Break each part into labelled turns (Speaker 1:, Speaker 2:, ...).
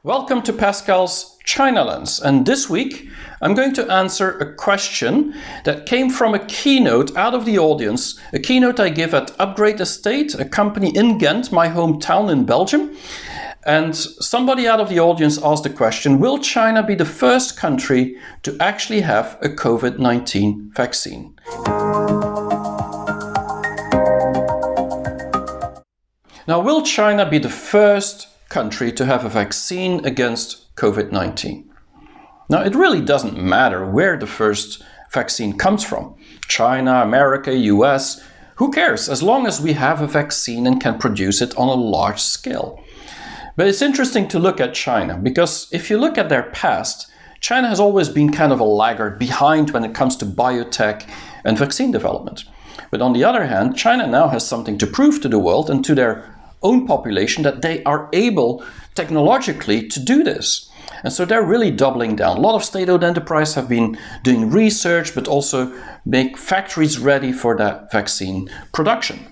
Speaker 1: Welcome to Pascal's China Lens, and this week I'm going to answer a question that came from a keynote out of the audience, a keynote I give at Upgrade Estate, a company in Ghent, my hometown in Belgium. And somebody out of the audience asked the question, will China be the first country to actually have a COVID-19 vaccine? Now, will China be the first country to have a vaccine against COVID-19? Now, it really doesn't matter where the first vaccine comes from. China, America, US, who cares? As long as we have a vaccine and can produce it on a large scale. But it's interesting to look at China, because if you look at their past, China has always been kind of a laggard behind when it comes to biotech and vaccine development. But on the other hand, China now has something to prove to the world and to their own population that they are able technologically to do this. And so they're really doubling down. A lot of state-owned enterprises have been doing research, but also make factories ready for that vaccine production.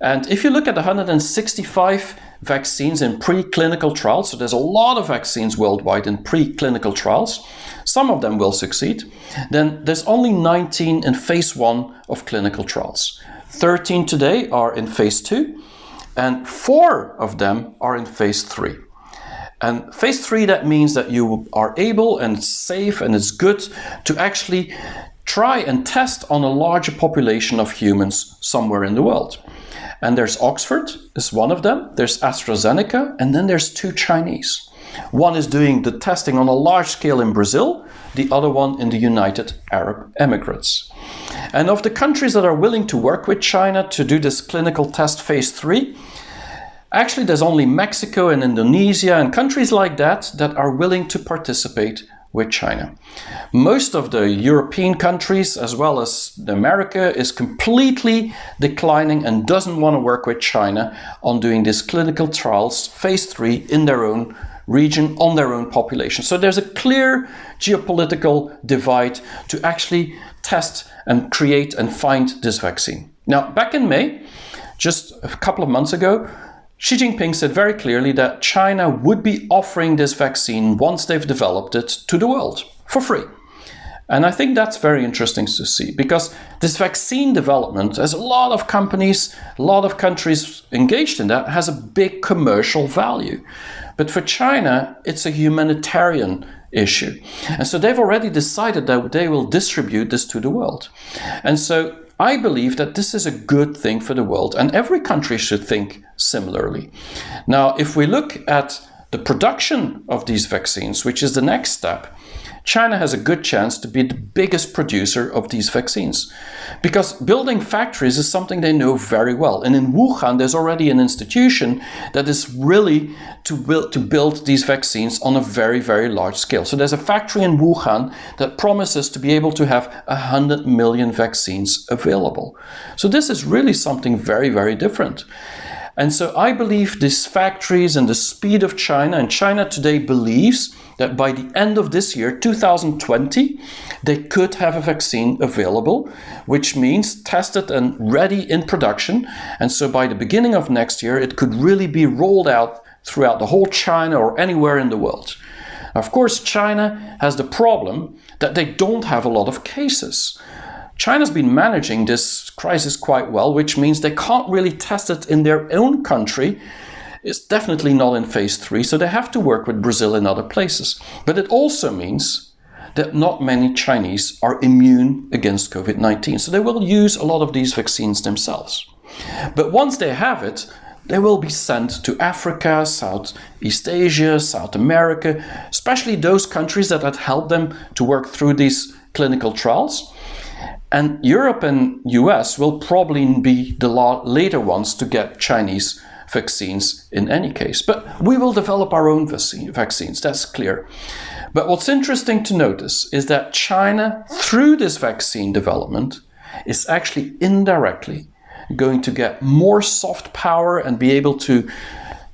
Speaker 1: And if you look at the 165 vaccines in preclinical trials, so there's a lot of vaccines worldwide in preclinical trials, some of them will succeed, then there's only 19 in phase 1 of clinical trials. 13 today are in phase 2, and 4 of them are in phase 3. And phase 3, that means that you are able, and it's safe and it's good to actually try and test on a larger population of humans somewhere in the world. And there's Oxford is one of them, there's AstraZeneca, and then there's 2 Chinese. One is doing the testing on a large scale in Brazil, the other one in the United Arab Emirates. And of the countries that are willing to work with China to do this clinical test phase 3, actually there's only Mexico and Indonesia and countries like that that are willing to participate with China. Most of the European countries, as well as America, is completely declining and doesn't want to work with China on doing these clinical trials, phase 3, in their own region, on their own population. So there's a clear geopolitical divide to actually test and create and find this vaccine. Now, back in May, just a couple of months ago, Xi Jinping said very clearly that China would be offering this vaccine once they've developed it to the world for free. And I think that's very interesting to see, because this vaccine development, as a lot of companies, a lot of countries engaged in that, has a big commercial value. But for China, it's a humanitarian issue. And so they've already decided that they will distribute this to the world. And so I believe that this is a good thing for the world, and every country should think similarly. Now, if we look at the production of these vaccines, which is the next step, China has a good chance to be the biggest producer of these vaccines, because building factories is something they know very well. And in Wuhan, there's already an institution that is really to build these vaccines on a very, very large scale. So there's a factory in Wuhan that promises to be able to have 100 million vaccines available. So this is really something very, very different. And so I believe these factories and the speed of China, and China today believes that by the end of this year, 2020, they could have a vaccine available, which means tested and ready in production. And so by the beginning of next year, it could really be rolled out throughout the whole China or anywhere in the world. Of course, China has the problem that they don't have a lot of cases. China's been managing this crisis quite well, which means they can't really test it in their own country. It's definitely not in phase 3, so they have to work with Brazil and other places. But it also means that not many Chinese are immune against COVID-19, so they will use a lot of these vaccines themselves. But once they have it, they will be sent to Africa, Southeast Asia, South America, especially those countries that had helped them to work through these clinical trials. And Europe and US will probably be the later ones to get Chinese vaccines in any case. But we will develop our own vaccines, that's clear. But what's interesting to notice is that China, through this vaccine development, is actually indirectly going to get more soft power and be able to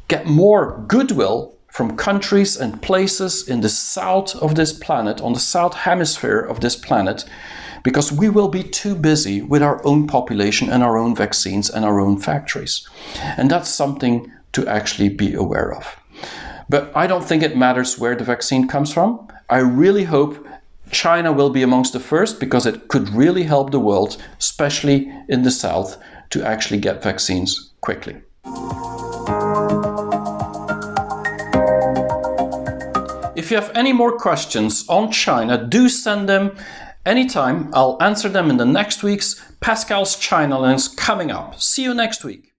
Speaker 1: get more goodwill from countries and places in the south of this planet, on the south hemisphere of this planet, because we will be too busy with our own population and our own vaccines and our own factories. And that's something to actually be aware of. But I don't think it matters where the vaccine comes from. I really hope China will be amongst the first, because it could really help the world, especially in the south, to actually get vaccines quickly. If you have any more questions on China, do send them anytime. I'll answer them in the next week's Pascal's China Lens coming up. See you next week.